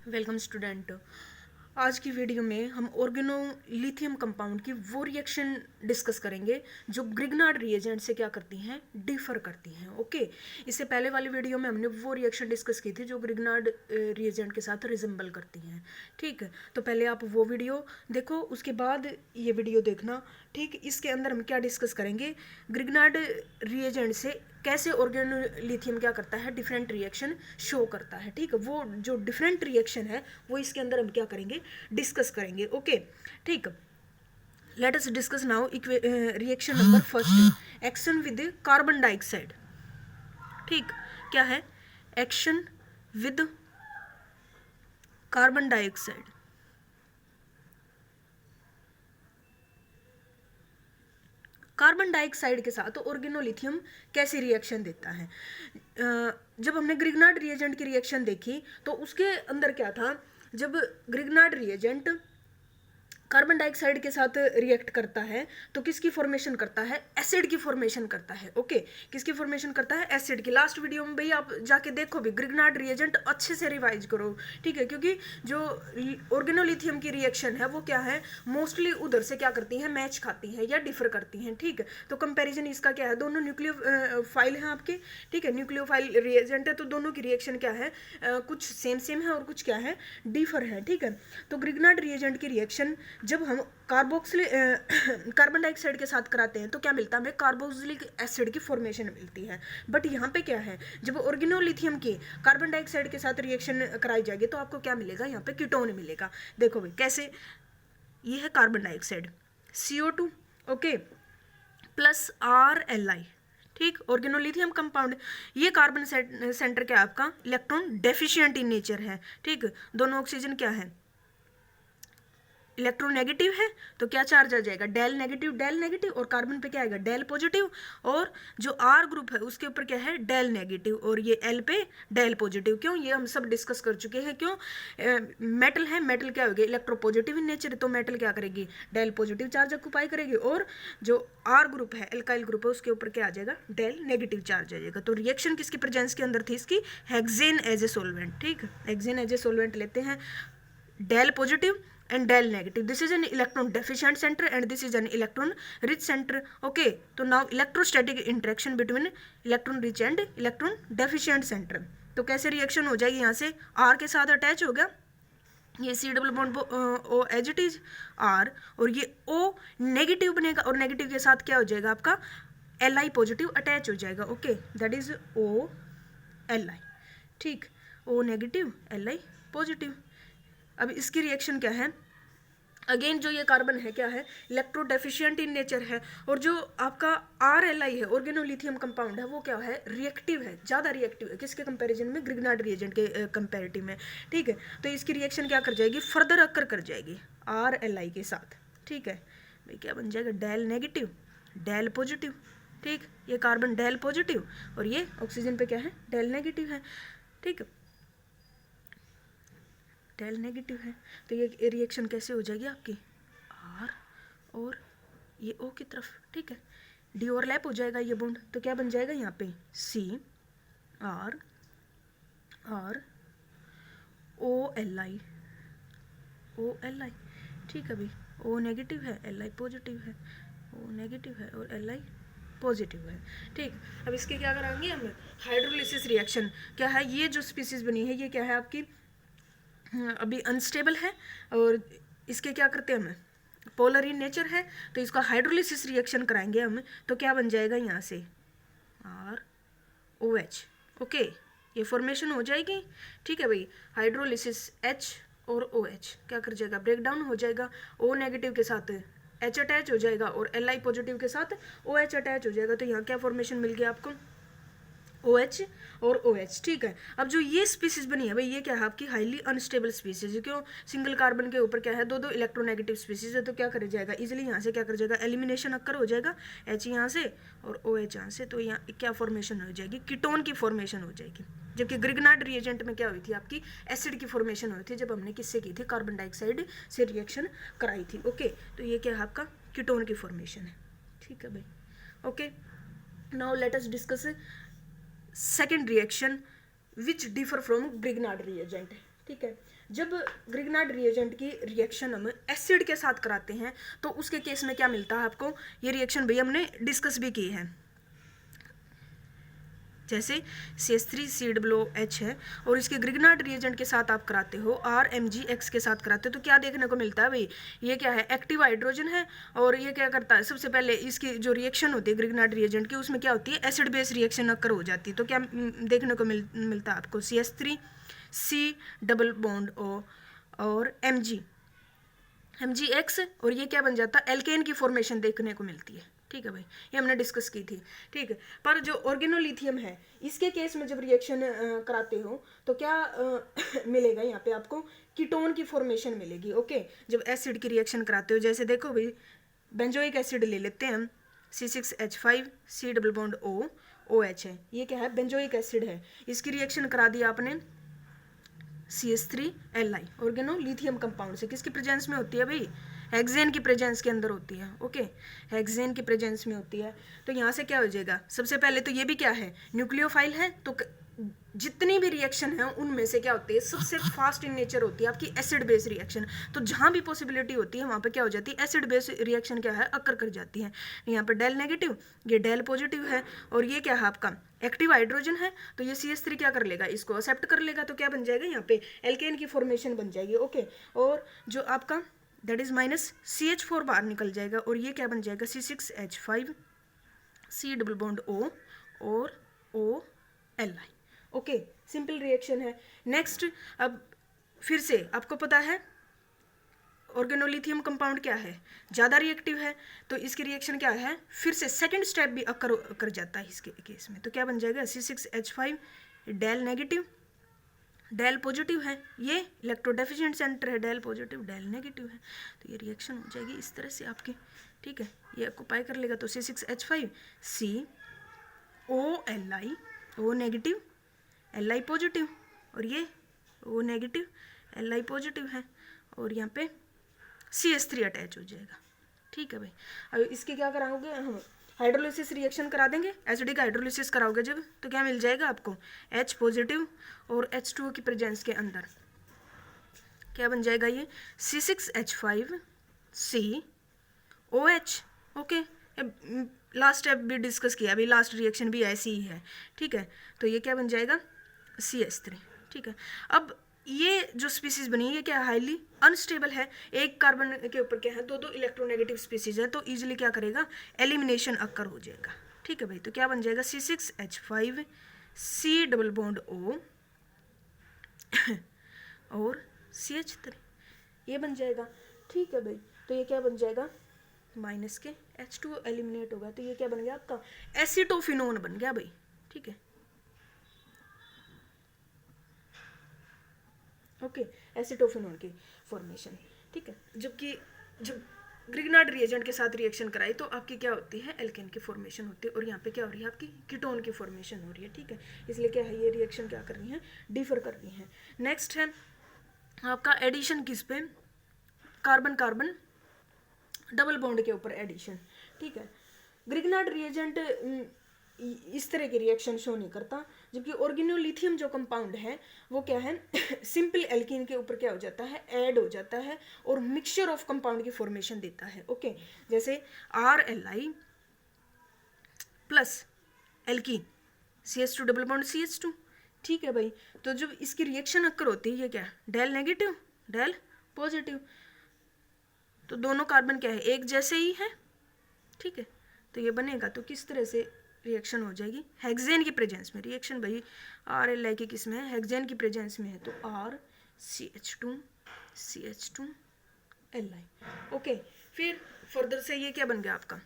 Welcome student. आज की video में हम ऑर्गेनोलिथियम कंपाउंड की वो रिएक्शन डिस्कस करेंगे जो ग्रिग्नार्ड रिएजेंट से क्या करती हैं, डिफर करती हैं। ओके, इससे पहले वाली वीडियो में हमने वो रिएक्शन डिस्कस की थी जो ग्रिग्नार्ड रिएजेंट के साथ रिजेंबल करती हैं। ठीक है, तो पहले आप वो वीडियो देखो, उसके बाद ये वीडियो देखना। ठीक, इसके अंदर हम क्या डिस्कस करेंगे, ग्रिग्नार्ड रिएजेंट से कैसे ऑर्गेनोलिथियम क्या करता है, डिफरेंट रिएक्शन शो करता है। ठीक है, वो जो डिफरेंट रिएक्शन है वो इसके अंदर हम क्या करेंगे, डिस्कस करेंगे। ओके, ठीक, let us discuss now reaction number first, action with carbon dioxide. ठीक, क्या है, action with carbon dioxide. Carbon dioxide के साथ ऑर्गेनोलिथियम कैसी रिएक्शन देता है। जब हमने ग्रिग्नार्ड रिएजेंट की रिएक्शन देखी तो उसके अंदर क्या था, जब ग्रिग्नार्ड रिएजेंट कार्बन डाइऑक्साइड के साथ रिएक्ट करता है तो किसकी फॉर्मेशन करता है, एसिड की फॉर्मेशन करता है। ओके, किसकी फॉर्मेशन करता है, एसिड की। लास्ट वीडियो में भाई आप जाके देखो भी, ग्रिग्नार्ड रिएजेंट अच्छे से रिवाइज करो। ठीक है, क्योंकि जो ऑर्गेनोलिथियम की रिएक्शन है वो क्या है, मोस्टली उधर से क्या करती है, मैच खाती है या डिफर करती हैं। ठीक है, तो कंपेरिजन इसका क्या है, दोनों न्यूक्लियोफाइल हैं आपके। ठीक है, न्यूक्लियोफाइल रिएजेंट है तो दोनों की रिएक्शन क्या है, कुछ सेम सेम है और कुछ क्या है, डिफर है। ठीक है, तो ग्रिग्नार्ड रिएजेंट की रिएक्शन जब हम कार्बन डाइऑक्साइड के साथ कराते हैं तो क्या मिलता है हमें, कार्बोक्सिलिक एसिड की फॉर्मेशन मिलती है। बट यहाँ पे क्या है, जब ऑर्गेनोलिथियम की कार्बन डाइऑक्साइड के साथ रिएक्शन कराई जाएगी तो आपको क्या मिलेगा, यहाँ पे कीटोन मिलेगा। देखो भाई कैसे, ये है carbon dioxide CO2, okay, plus RLI। ठीक, ऑर्गेनोलिथियम कंपाउंड, ये कार्बन सेंटर क्या है आपका, इलेक्ट्रॉन डेफिशिएंट इन नेचर है। ठीक, दोनों ऑक्सीजन क्या है, इलेक्ट्रोनेगेटिव है, तो क्या चार्ज आ जाएगा, डेल नेगेटिव, और कार्बन पे क्या आएगा, डेल पॉजिटिव, और जो R ग्रुप है उसके ऊपर क्या है, डेल नेगेटिव, और ये L पे डेल पॉजिटिव। क्यों, ये हम सब डिस्कस कर चुके हैं। क्यों, मेटल है, मेटल क्या होगी, इलेक्ट्रोपॉजिटिव इन नेचर, तो मेटल क्या करेगी, डेल पॉजिटिव चार्ज ऑक्यूपाई करेगी, और जो R ग्रुप है, एल्काइल ग्रुप है, उसके ऊपर क्या आ जाएगा, डेल नेगेटिव चार्ज आ जाएगा। तो रिएक्शन किसकी प्रेजेंस के अंदर थी, इसकी हेक्सेन एज ए सोलवेंट। ठीक, हेक्सेन एज ए सोलवेंट लेते हैं, del positive and del negative. This is an electron deficient center and this is an electron rich center. Okay, तो now electrostatic interaction between electron rich and electron deficient center. तो कैसे reaction हो जाएगी, यहाँ से R के साथ attach हो गया, ये C double bond O as it is R, और ये O नेगेटिव बनेगा, और नेगेटिव के साथ क्या हो जाएगा आपका, Li पॉजिटिव अटैच हो जाएगा। Okay, that is OLi। ठीक, O नेगेटिव Li पॉजिटिव। अब इसकी रिएक्शन क्या है, अगेन जो ये कार्बन है क्या है, इलेक्ट्रो डेफिशिएंट इन नेचर है, और जो आपका RLI है, ऑर्गेनोलिथियम कंपाउंड है, वो क्या है, रिएक्टिव है, ज़्यादा रिएक्टिव है, किसके कंपैरिजन में, ग्रिग्नार्ड रिएजेंट के कंपैरेटिव में। ठीक है, तो इसकी रिएक्शन क्या कर जाएगी, फर्दर अकर कर जाएगी RLI के साथ। ठीक है भाई, क्या बन जाएगा, डेल नेगेटिव डेल पॉजिटिव। ठीक, ये कार्बन डेल पॉजिटिव और ये ऑक्सीजन पे क्या है, डेल नेगेटिव है। ठीक, डेल नेगेटिव है, तो ये रिएक्शन कैसे हो जाएगी आपकी, R और ये O की तरफ। ठीक है, डी ओवरलैप हो जाएगा ये बॉन्ड, तो क्या बन जाएगा यहाँ पे, CR OLi। ठीक है भाई, O नेगेटिव है, Li पॉजिटिव है, O नेगेटिव है और Li पॉजिटिव है। ठीक, अब इसके क्या कराएंगे हम, हाइड्रोलिसिस रिएक्शन। क्या है, ये जो स्पीसीज बनी है ये क्या है आपकी, अभी अनस्टेबल है, और इसके क्या करते हैं हम, पोलर इन नेचर है, तो इसका हाइड्रोलिसिस रिएक्शन कराएंगे हम, तो क्या बन जाएगा यहाँ से, ROH। ओके, ये फॉर्मेशन हो जाएगी। ठीक है भाई, हाइड्रोलिसिस H और OH क्या कर जाएगा, ब्रेक डाउन हो जाएगा, O नेगेटिव के साथ H अटैच हो जाएगा और Li पॉजिटिव के साथ OH अटैच हो जाएगा, तो यहाँ क्या फॉर्मेशन मिल गया आपको, OH और OH। ठीक है, अब जो ये स्पीसीज बनी है भाई, ये क्या है आपकी, हाईली अनस्टेबल स्पीसीज। क्यों, सिंगल कार्बन के ऊपर क्या है, दो इलेक्ट्रोनेगेटिव स्पीसीज है, तो क्या कर जाएगा, इजीली यहाँ से क्या कर जाएगा, एलिमिनेशन अक्कर हो जाएगा, H यहाँ से और OH यहाँ से, तो यहाँ क्या फॉर्मेशन हो जाएगी, कीटोन की फॉर्मेशन हो जाएगी। जबकि ग्रिग्नार्ड रिएजेंट में क्या हुई थी आपकी, एसिड की फॉर्मेशन हुई थी, जब हमने किससे की थी, कार्बन डाइऑक्साइड से रिएक्शन कराई थी। ओके, तो ये क्या है आपका, कीटोन की फॉर्मेशन है। ठीक है भाई, okay, now let us discuss second reaction which differ from Grignard reagent. ठीक है। जब ग्रिग्नार्ड रिएजेंट की रिएक्शन हम एसिड के साथ कराते हैं तो उसके केस में क्या मिलता है आपको, ये रिएक्शन भी हमने डिस्कस भी की है। जैसे CH3COOH है और इसके ग्रिग्नार्ड रिएजेंट के साथ आप कराते हो RMgX के साथ कराते हो तो क्या देखने को मिलता है भाई, ये क्या है, एक्टिव हाइड्रोजन है और ये क्या करता है, सबसे पहले इसकी जो रिएक्शन होती है ग्रिग्नार्ड रिएजेंट की उसमें क्या होती है, एसिड बेस रिएक्शन अक्कर हो जाती है। तो क्या देखने को मिलता है आपको, CH3C डबल बॉन्ड O और MgX और ये क्या बन जाता है, एल्केन की फॉर्मेशन देखने को मिलती है। ठीक है भाई, ये हमने डिस्कस की थी। ठीक है, पर जो ऑर्गेनोलिथियम है इसके केस में जब रिएक्शन कराते हो तो क्या मिलेगा यहाँ पे आपको, कीटोन की फॉर्मेशन मिलेगी। ओके, जब एसिड की रिएक्शन कराते हो, जैसे देखो भाई बेंजोइक एसिड ले लेते हैं हम, C6H5C डबल बॉन्ड OH है, ये क्या है, बेंजोइक एसिड है। इसकी रिएक्शन करा दी आपने CH3Li ऑर्गेनोलिथियम कंपाउंड से, किसकी प्रेजेंस में होती है भाई, हेक्सेन की प्रेजेंस के अंदर होती है। ओके, हेक्सेन की प्रेजेंस में होती है। तो यहाँ से क्या हो जाएगा, सबसे पहले तो ये भी क्या है, न्यूक्लियोफाइल है, तो जितनी भी रिएक्शन है उनमें से क्या होती है, सबसे फास्ट इन नेचर होती है आपकी एसिड बेस रिएक्शन। तो जहाँ भी पॉसिबिलिटी होती है वहाँ पे क्या हो जाती है, एसिड बेस रिएक्शन क्या है, अक्कर कर जाती है। यहाँ पे डेल नेगेटिव, ये डेल पॉजिटिव है और ये क्या है आपका एक्टिव हाइड्रोजन है, तो ये CH3 क्या कर लेगा, इसको एक्सेप्ट कर लेगा, तो क्या बन जाएगा यहाँ पे एल्केन की फॉर्मेशन बन जाएगी। ओके, और जो आपका दैट इज माइनस CH4 बाहर निकल जाएगा और ये क्या बन जाएगा, C6H5C डबल बॉन्ड O और OLi। ओके, सिंपल रिएक्शन है। नेक्स्ट, अब फिर से आपको पता है ऑर्गेनोलिथियम कंपाउंड क्या है, ज़्यादा रिएक्टिव है, तो इसकी रिएक्शन क्या है, फिर से सेकंड स्टेप भी अकर कर जाता है इसके केस में। तो क्या बन जाएगा, C6H5 del negative, del positive है, ये इलेक्ट्रोडेफिशिएंट सेंटर है, डेल पॉजिटिव डेल नेगेटिव है, तो ये रिएक्शन हो जाएगी इस तरह से आपकी। ठीक है, ये ऑक्यूपाई कर लेगा, तो C6H5COLi O negative Li positive और ये O नेगेटिव Li पॉजिटिव है और यहाँ पे CH3 अटैच हो जाएगा। ठीक है भाई, अब इसके क्या कराओगे, हम हाइड्रोलिसिस रिएक्शन करा देंगे, एसिडिक हाइड्रोलिसिस कराओगे जब, तो क्या मिल जाएगा आपको, H पॉजिटिव और H2O की प्रेजेंस के अंदर क्या बन जाएगा, ये C6H5COH। ओके, लास्ट स्टेप भी डिस्कस किया, अभी लास्ट रिएक्शन भी ऐसी ही है। ठीक है, तो ये क्या बन जाएगा, CH3। ठीक है, अब ये जो स्पीसीज बनी है ये क्या हाईली अनस्टेबल है, एक कार्बन के ऊपर क्या है, दो इलेक्ट्रोनेगेटिव स्पीसीज है, तो इजीली क्या करेगा, एलिमिनेशन अक्कर हो जाएगा। ठीक है भाई, तो क्या बन जाएगा, C6H5C डबल बॉन्ड O और CH3, ये बन जाएगा। ठीक है भाई, तो ये क्या बन जाएगा, माइनस के H2O एलिमिनेट होगा, तो ये क्या बन गया आपका, एसीटोफिनोन बन गया भाई। ठीक है, ओके, एसीटोफिनोन की फॉर्मेशन। ठीक है, जबकि जब ग्रिग्नार्ड रिएजेंट के साथ रिएक्शन कराई तो आपकी क्या होती है, एल्केन की फॉर्मेशन होती है और यहाँ पे क्या हो रही है, आपकी कीटोन की फॉर्मेशन हो रही है। ठीक है, इसलिए क्या है, ये रिएक्शन क्या कर रही है, डिफर कर रही है। नेक्स्ट है आपका एडिशन, किस पे, कार्बन कार्बन डबल बॉन्ड के ऊपर एडिशन। ठीक है, ग्रिग्नार्ड रिएजेंट इस तरह की रिएक्शन शो नहीं करता, जबकि ऑर्गेनोलिथियम जो कंपाउंड है वो क्या है, सिंपल एल्कीन के ऊपर क्या हो जाता है, ऐड हो जाता है और मिक्सचर ऑफ कंपाउंड की फॉर्मेशन देता है। ओके, जैसे RLi plus alkene CH2 double bond CH2। ठीक है भाई, तो जब इसकी रिएक्शन अक्कर होती है, ये क्या, डेल नेगेटिव डेल पॉजिटिव, तो दोनों कार्बन क्या है, एक जैसे ही है। ठीक है, तो ये बनेगा, तो किस तरह से रिएक्शन हो जाएगी, हेक्सेन की प्रेजेंस में रिएक्शन भाई, RLi की किस में है, हेक्सेन की प्रेजेंस में है, तो RCH2CH2Li। ओके, फिर फर्दर से ये क्या बन गया आपका,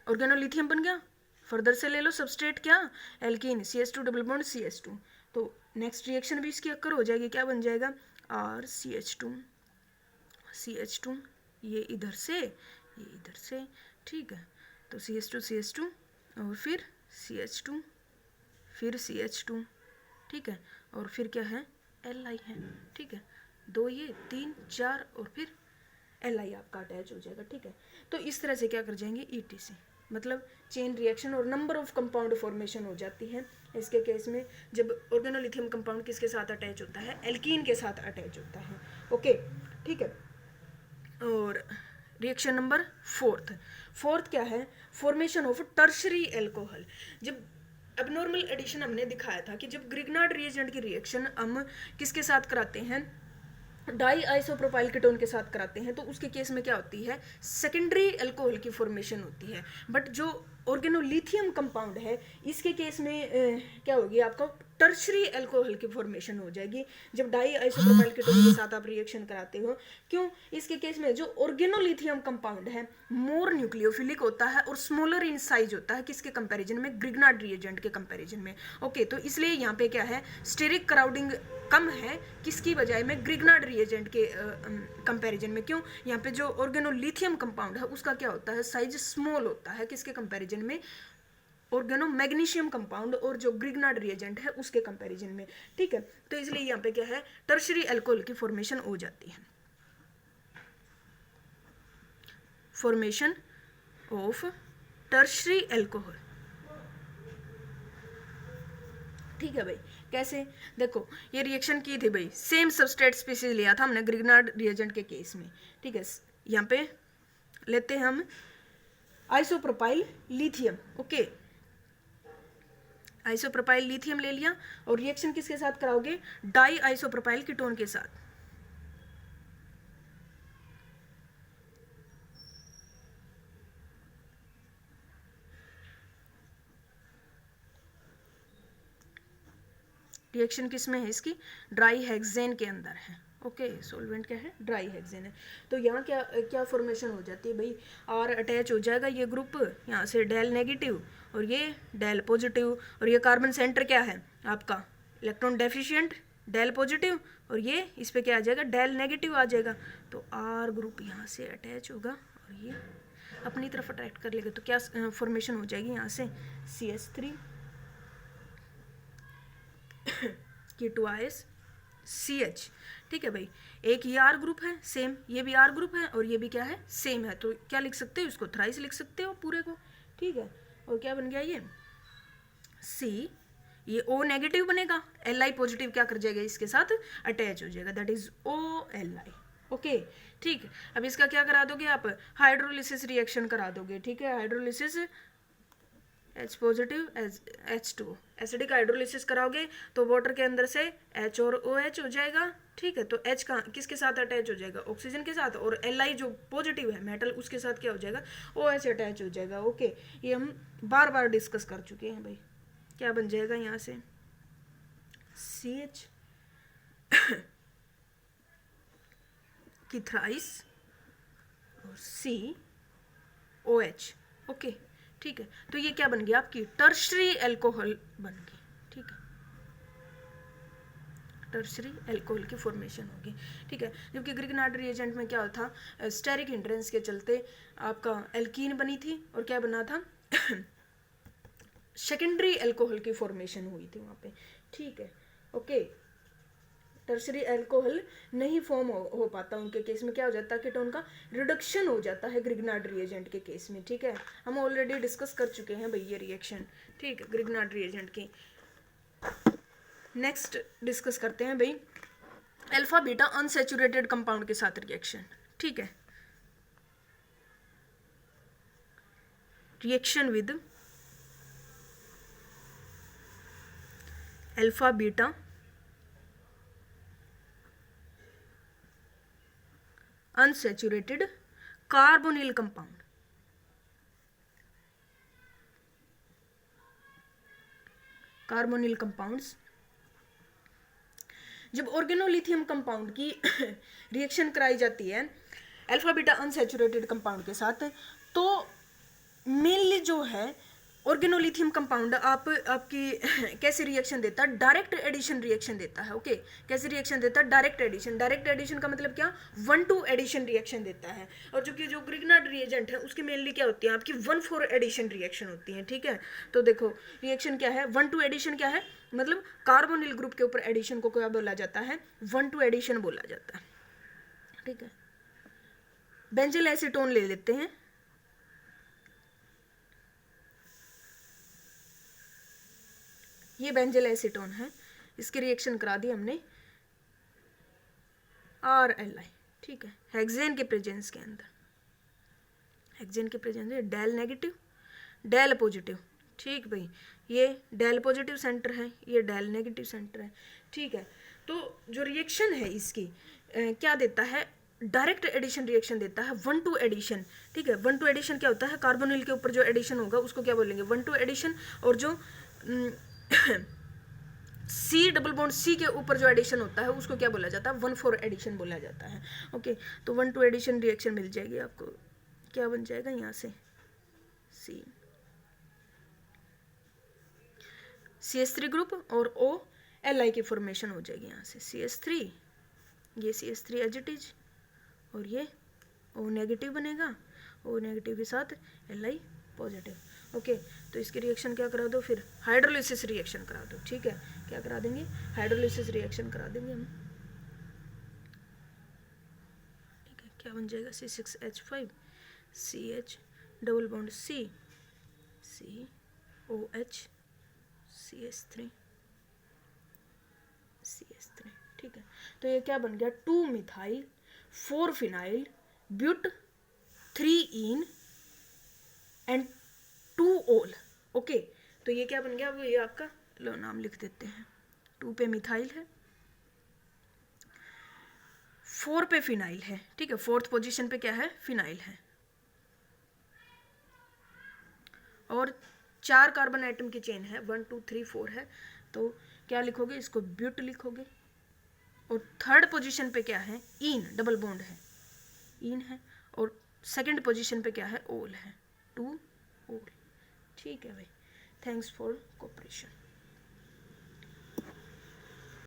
ऑर्गेनोलिथियम बन गया। फर्दर से ले लो सबस्ट्रेट क्या, alkene CH2 double bond CH2, तो नेक्स्ट रिएक्शन भी इसकी अक्कर हो जाएगी, क्या बन जाएगा, RCH2CH2, ये इधर से ये इधर से। ठीक है, तो CH2 और फिर CH2 फिर CH2। ठीक है, और फिर क्या है, Li है। ठीक है, 2 ये 3 4 और फिर Li आपका अटैच हो जाएगा। ठीक है, तो इस तरह से क्या कर जाएंगे, ETC मतलब चेन रिएक्शन और नंबर ऑफ कंपाउंड फॉर्मेशन हो जाती है इसके केस में जब ऑर्गेनोलिथियम कंपाउंड किसके साथ अटैच होता है, एल्कीन के साथ अटैच होता है। ओके ठीक है। और रिएक्शन नंबर फोर्थ क्या है, फॉर्मेशन ऑफ टर्शरी एल्कोहल। जब एबनॉर्मल एडिशन हमने दिखाया था कि जब ग्रिग्नार्ड रिएजेंट की रिएक्शन हम किसके साथ कराते हैं, डाई आइसोप्रोपाइल कीटोन के साथ कराते हैं, तो उसके केस में क्या होती है, सेकेंडरी अल्कोहल की फॉर्मेशन होती है। बट जो ऑर्गेनोलिथियम कंपाउंड है इसके केस में क्या होगी, आपको टर्शरी अल्कोहल की फॉर्मेशन हो जाएगी जब डाई आइसोप्रोपाइल कीटोन के साथ आप रिएक्शन कराते हो। क्यों, इसके केस में जो ऑर्गेनोलिथियम कंपाउंड है मोर न्यूक्लियोफिलिक होता है और स्मॉलर इन साइज होता है, किसके कंपैरिजन में, ग्रिग्नार्ड रिएजेंट के कंपैरिजन में। ओके तो इसलिए यहाँ पे क्या है, स्टेरिक क्राउडिंग कम है किसकी बजाय में, ग्रिग्नार्ड रिएजेंट के कंपैरिजन में। क्यों, यहाँ पे जो ऑर्गेनोलिथियम कंपाउंड है उसका क्या होता है, साइज स्मॉल होता है, किसके कंपैरिजन में, ऑर्गेनो मैग्नीशियम कंपाउंड और जो ग्रिग्नार्ड रिएजेंट है उसके कंपैरिजन में। ठीक है, तो इसलिए यहाँ पे क्या है, टर्शरी अल्कोहल की फॉर्मेशन हो जाती है। Formation of tertiary alcohol. ठीक है भाई, कैसे, देखो ये रिएक्शन की थी भाई, सेम सबस्ट्रेट स्पीसीज लिया था हमने ग्रिग्नार्ड रिएजेंट के केस में। ठीक है, यहाँ पे लेते हैं हम isopropyl lithium. Okay, isopropyl lithium ले लिया और रिएक्शन किसके साथ कराओगे, डाई आइसोप्रोपाइल कीटोन के साथ। रिएक्शन किस में है इसकी, ड्राई हेक्सेन के अंदर है। ओके, सॉल्वेंट क्या है, ड्राई हेक्सेन है। तो यहाँ क्या क्या फॉर्मेशन हो जाती है भाई, आर अटैच हो जाएगा ये ग्रुप, यहाँ से डेल नेगेटिव और ये डेल पॉजिटिव, और ये कार्बन सेंटर क्या है आपका, इलेक्ट्रॉन डेफिशिएंट डेल पॉजिटिव, और ये इस पे क्या आ जाएगा, डेल नेगेटिव आ जाएगा। तो आर ग्रुप यहाँ से अटैच होगा और ये अपनी तरफ अट्रैक्ट कर लेगा, तो क्या फॉर्मेशन हो जाएगी यहाँ से CH3 K2ISCH। ठीक है भाई, एक ये आर ग्रुप है सेम, ये भी आर ग्रुप है और ये भी क्या है, सेम है। तो क्या लिख सकते हो, इसको थ्राइस लिख सकते हो पूरे को। ठीक है, और क्या बन गया ये C, ये O नेगेटिव बनेगा, Li पॉजिटिव क्या कर जाएगा, इसके साथ अटैच हो जाएगा, दैट इज OLi। ओके ठीक है, अब इसका क्या करा दोगे आप, हाइड्रोलिसिस रिएक्शन करा दोगे। ठीक है, hydrolysis H positive H2 acidic hydrolysis कराओगे तो वाटर के अंदर से H और OH हो जाएगा। ठीक है, तो H का किसके साथ अटैच हो जाएगा, ऑक्सीजन के साथ, और Li जो पॉजिटिव है मेटल उसके साथ क्या हो जाएगा, OH अटैच हो जाएगा। ओके, ये हम बार बार डिस्कस कर चुके हैं भाई। क्या बन जाएगा यहाँ से CH की थ्राइस और COH। ओके ठीक है, तो ये क्या बन गया, आपकी टर्शरी अल्कोहल बन गई। ठीक है, टर्शरी अल्कोहल की फॉर्मेशन होगी। ठीक है, जबकि ग्रिग्नार्ड रिएजेंट में क्या होता था, स्टेरिक हिंड्रेंस के चलते आपका एल्कीन बनी थी और क्या बना था सेकेंडरी अल्कोहल की फॉर्मेशन हुई थी वहाँ पे। ठीक है, ओके, टर्शरी अल्कोहल नहीं फॉर्म हो पाता उनके केस में, क्या हो जाता है, कीटोन का रिडक्शन हो जाता है ग्रिग्नार्ड रिएजेंट के केस में। ठीक है, हम ऑलरेडी डिस्कस कर चुके हैं भाई ये रिएक्शन। ठीक है, ग्रिग्नार्ड रिएजेंट की। नेक्स्ट डिस्कस करते हैं भाई अल्फा बीटा अनसैचुरेटेड कंपाउंड के साथ रिएक्शन। ठीक है, reaction with alpha beta unsaturated carbonyl compound। Carbonyl compounds, जब ऑर्गेनोलिथियम कंपाउंड की रिएक्शन कराई जाती है अल्फा बीटा अनसैचुरेटेड कंपाउंड के साथ, तो मेनली जो है ऑर्गेनोलिथियम कंपाउंड आपकी कैसे रिएक्शन देता है, डायरेक्ट एडिशन रिएक्शन देता है। ओके, कैसे रिएक्शन देता है, डायरेक्ट एडिशन। डायरेक्ट एडिशन का मतलब क्या, 1-2 एडिशन रिएक्शन देता है। और जो ग्रिग्नार्ड रिएजेंट है उसकी मेनली क्या होती है, आपकी 1-4 एडिशन रिएक्शन होती है। ठीक है, तो देखो रिएक्शन क्या है, 1-2 एडिशन क्या है, मतलब कार्बोनिल ग्रुप के ऊपर एडिशन को क्या बोला जाता है, 1-2 एडिशन बोला जाता है। ठीक है, बेंजिल एसीटोन ले लेते हैं, ये बेंजल एसीटोन है, इसकी रिएक्शन करा दी हमने RLI, ठीक है, हेक्सेन के प्रेजेंस के अंदर, हेक्सेन के प्रेजेंस में डेल नेगेटिव डेल पॉजिटिव, ठीक भाई, ये डेल पॉजिटिव सेंटर है, ये डेल नेगेटिव सेंटर है, ठीक है। तो जो रिएक्शन है इसकी क्या देता है, डायरेक्ट एडिशन रिएक्शन देता है, 1-2 एडिशन, ठीक है। 1-2 एडिशन क्या होता है, कार्बोनिल के ऊपर जो एडिशन होगा उसको क्या बोलेंगे, 1-2 एडिशन, और जो C डबल बॉन्ड C के ऊपर जो एडिशन होता है उसको क्या बोला जाता है, 1-4 एडिशन बोला जाता है, ओके। तो 1-2 एडिशन रिएक्शन मिल जाएगी आपको, क्या बन जाएगा यहाँ से CH3 ग्रुप और OLI की फॉर्मेशन हो जाएगी यहाँ से, CH3, ये CH3 एज इट इज, और ये O नेगेटिव बनेगा, O नेगेटिव के साथ Li पॉजिटिव, ओके। तो इसकी रिएक्शन क्या करा दो, फिर हाइड्रोलिसिस रिएक्शन करा दो, ठीक है। क्या करा देंगे, हाइड्रोलिसिस रिएक्शन करा देंगे हम, ठीक है। क्या बन जाएगा, C6H5 CH double bond C COH CH3, ठीक है। तो ये क्या बन गया, 2 methyl 4 phenyl but 3 yne and 2 ol, okay. तो ये क्या बन गया, वो ये आपका, लो नाम लिख देते हैं, 2 पे मिथाइल है, 4 पे फिनाइल है, ठीक है, 4th पोजीशन पे क्या है, फिनाइल है, और 4 कार्बन एटम की चेन है, 1 2 3 4 है। तो क्या लिखोगे, इसको ब्यूट लिखोगे, और 3rd पोजीशन पे क्या है, इन डबल बॉन्ड है, इन है, और 2nd पोजीशन पे क्या है, ओल है, 2 ओल, ठीक है भाई। Thanks for cooperation.